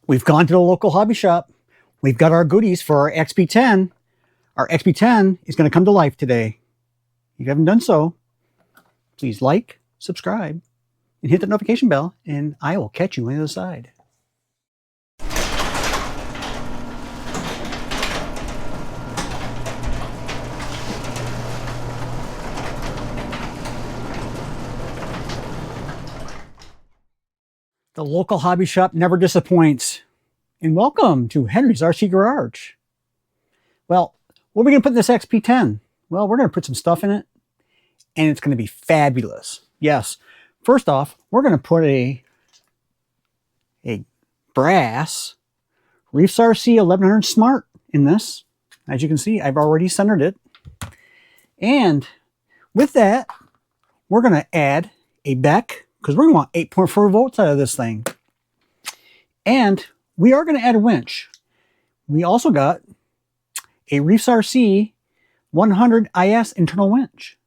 We've gone to the local hobby shop. We've got our goodies for our XP10. Our XP10 is going to come to life today. If you haven't done so, please like, subscribe, and hit the notification bell, and I will catch you on the other side. The local hobby shop never disappoints. And welcome to Henry's RC Garage. Well, what are we going to put in this XP10? Well, we're going to put some stuff in it, and it's going to be fabulous. Yes. First off, we're going to put a brass Reefs RC 1100 Smart in this. As you can see, I've already centered it. And with that, we're going to add a BEC, because we're going to want 8.4 volts out of this thing. And we are going to add a winch. We also got a Reefs RC 100 IS internal winch.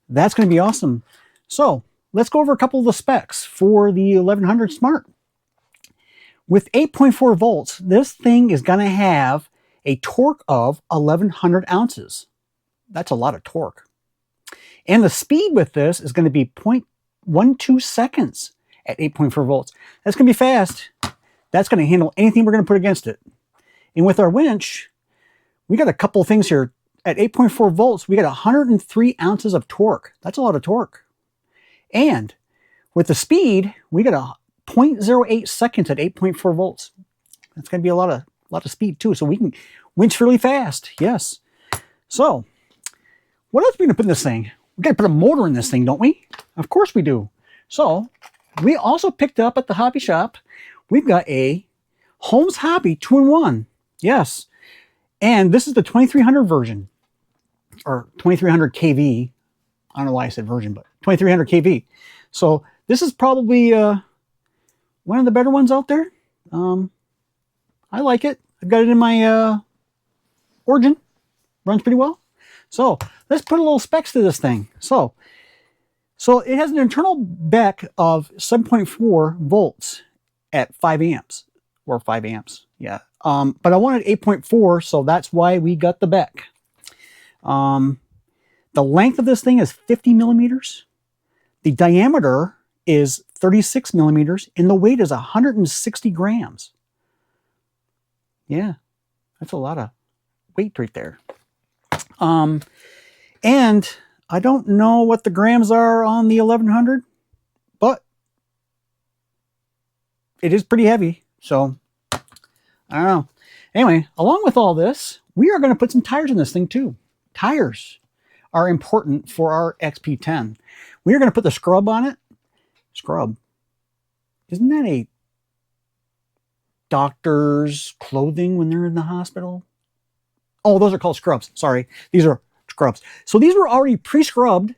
That's going to be awesome. So let's go over a couple of the specs for the 1100 Smart. With 8.4 volts, this thing is going to have a torque of 1100 ounces. That's a lot of torque. And the speed with this is going to be 0.12 seconds at 8.4 volts. That's going to be fast. That's going to handle anything we're going to put against it. And with our winch, we got a couple of things here. At 8.4 volts, we got 103 ounces of torque. That's a lot of torque. And with the speed, we got a 0.08 seconds at 8.4 volts. That's going to be a lot of speed too. So we can winch really fast. Yes. So what else are we going to put in this thing? We got to put a motor in this thing, don't we? Of course we do. So we also picked up at the hobby shop, we've got a Holmes Hobby 2-in-1. Yes. And this is the 2300 version, or 2300 kV. I don't know why I said version, but 2300 kV. So this is probably one of the better ones out there. I like it. I've got it in my Origin. Runs pretty well. So let's put a little specs to this thing. So it has an internal BEC of 7.4 volts at 5 amps, or 5 amps. Yeah. But I wanted 8.4, so that's why we got the BEC. The length of this thing is 50 millimeters. The diameter is 36 millimeters, and the weight is 160 grams. Yeah, that's a lot of weight right there. And I don't know what the grams are on the 1100, but it is pretty heavy. So I don't know. Anyway, along with all this, we are going to put some tires in this thing too. Tires are important for our XP10. We are going to put the scrub on it. Scrub. Isn't that a doctor's clothing when they're in the hospital? Oh, those are called scrubs. Sorry. These are scrubs. So these were already pre-scrubbed.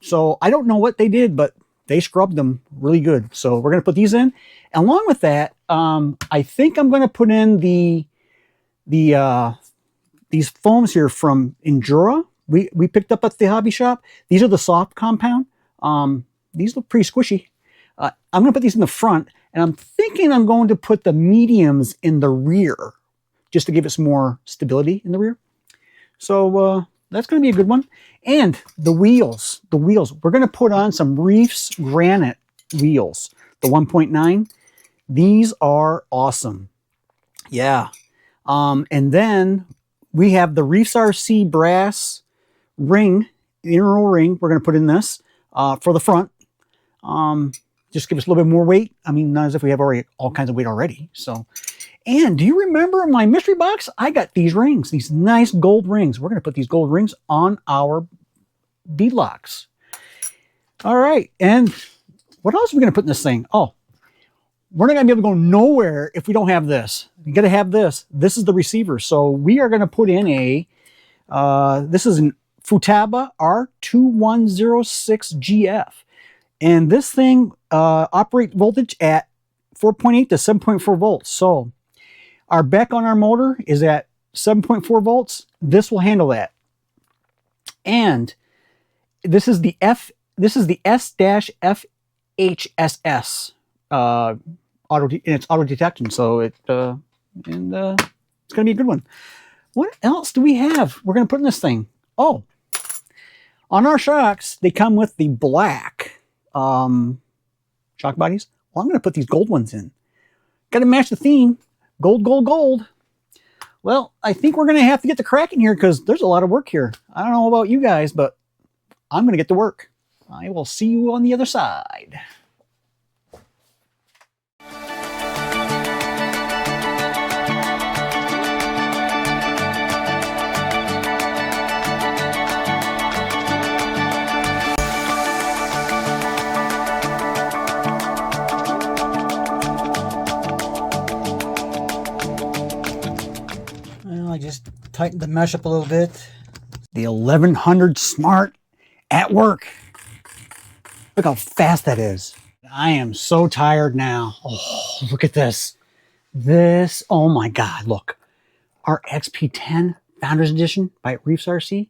So I don't know what they did, but they scrubbed them really good. So we're going to put these in. And along with that, I think I'm going to put in these foams here from Endura. We picked up at the hobby shop. These are the soft compound. These look pretty squishy. I'm going to put these in the front, and I'm thinking I'm going to put the mediums in the rear, just to give it some more stability in the rear. So that's going to be a good one. And the wheels, we're going to put on some Reefs granite wheels, the 1.9. These are awesome. Yeah. And then we have the Reefs RC brass ring, the inner ring. We're going to put in this for the front. Just give us a little bit more weight. I mean, not as if we have already all kinds of weight already. So, and do you remember my mystery box? I got these rings, these nice gold rings. We're going to put these gold rings on our bead locks. All right. And what else are we going to put in this thing? Oh, we're not going to be able to go nowhere if we don't have this. You got to have this. This is the receiver. So we are going to put in a, this is an Futaba R2106GF. And this thing operates voltage at 4.8 to 7.4 volts. So our BEC on our motor is at 7.4 volts. This will handle that. And this is the S-FHSS it's auto detecting, so it's gonna be a good one. What else do we have? We're gonna put in this thing. Oh, on our shocks, they come with the black shock bodies. Well, I'm gonna put these gold ones in. Got to match the theme. Gold, gold, gold. Well, I think we're gonna have to get to cracking here because there's a lot of work here. I don't know about you guys, but I'm gonna get to work. I will see you on the other side. Well, I just tightened the mesh up a little bit. The 1100 Smart at work. Look how fast that is. I am so tired now. Oh, look at this. This, oh my God, look. Our XP10 Founders Edition by Reefs RC.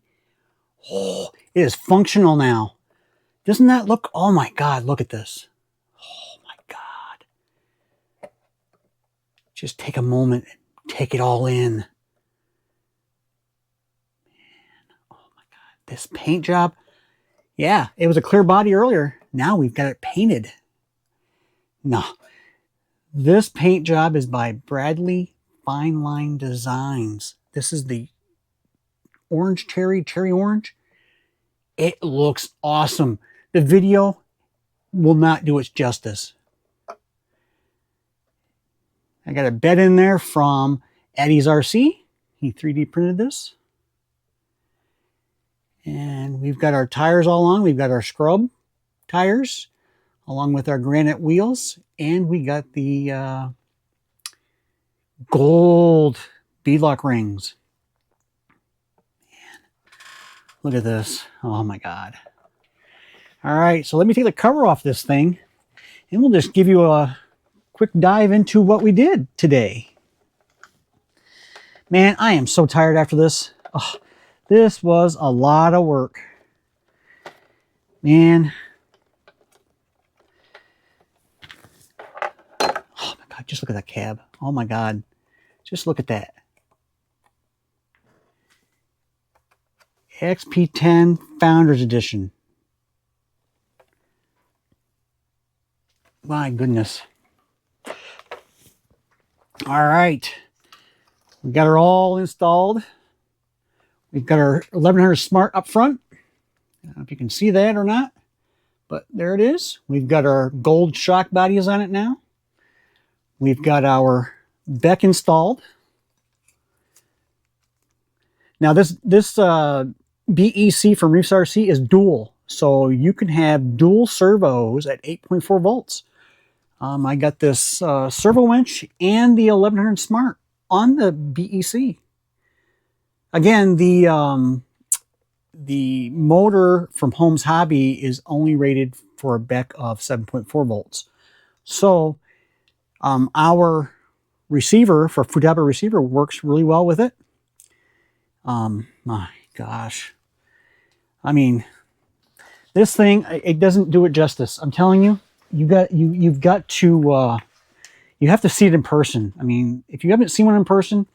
Oh, it is functional now. Doesn't that look, oh my God, look at this. Oh my God. Just take a moment and take it all in. Man, oh my God, this paint job. Yeah, it was a clear body earlier. Now we've got it painted. No, this paint job is by Bradley Fine Line Designs. This is the orange cherry orange. It looks awesome. The video will not do its justice. I got a bed in there from Eddie's RC. He 3D printed this. And we've got our tires all on. We've got our scrub tires along with our granite wheels. And we got the gold beadlock rings. Man, look at this. Oh my God. All right, so let me take the cover off this thing and we'll just give you a quick dive into what we did today. Man, I am so tired after this. Oh, this was a lot of work. Man. Oh my God, just look at that cab. Oh my God. Just look at that. XP10 Founders Edition. My goodness. All right. We got her all installed. We've got our 1100 Smart up front. I don't know if you can see that or not, but there it is. We've got our gold shock bodies on it now. We've got our BEC installed. Now this BEC from Reefs RC is dual, so you can have dual servos at 8.4 volts. I got this servo winch and the 1100 Smart on the BEC. Again, the motor from Holmes Hobby is only rated for a BEC of 7.4 volts. So our receiver for Futaba receiver works really well with it. My gosh. I mean, this thing, it doesn't do it justice. I'm telling you, you've got to you have to see it in person. I mean, if you haven't seen one in person,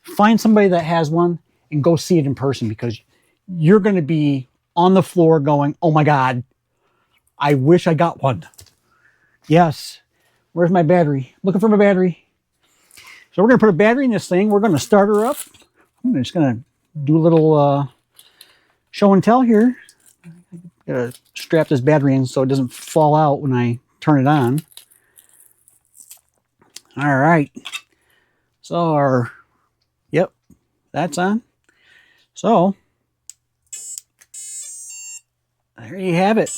find somebody that has one and go see it in person, because you're going to be on the floor going, oh my God, I wish I got one. Yes. Where's my battery? Looking for my battery. So we're going to put a battery in this thing. We're going to start her up. I'm just going to do a little show and tell here. Gotta strap this battery in so it doesn't fall out when I turn it on. All right. So yep, that's on. So there you have it.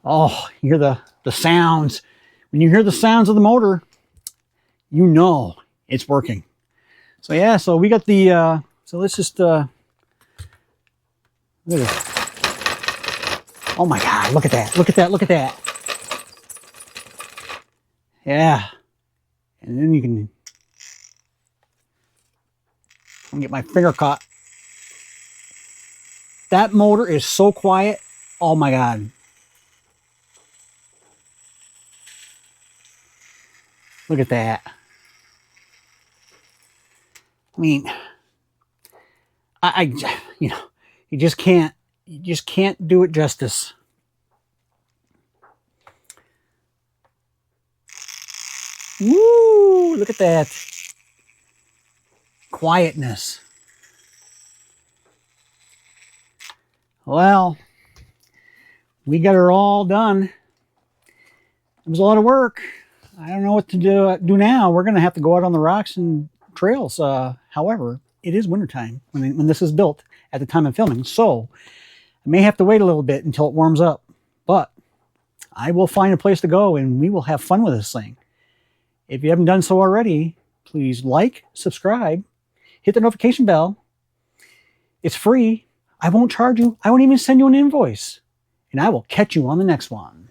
Oh, you hear the sounds. When you hear the sounds of the motor, you know it's working. So yeah, so we got the so let's just look at this. Oh my God, look at that. Look at that. Look at that. Yeah. And then you can get my finger caught. That motor is so quiet. Oh my God. Look at that. I mean, you know, you just can't do it justice. Woo! Look at that. Quietness. Well, we got her all done. It was a lot of work. I don't know what to do now. We're going to have to go out on the rocks and trails. However, it is wintertime when this is built at the time of filming. So I may have to wait a little bit until it warms up. But I will find a place to go and we will have fun with this thing. If you haven't done so already, please like, subscribe, hit the notification bell. It's free. I won't charge you. I won't even send you an invoice. And I will catch you on the next one.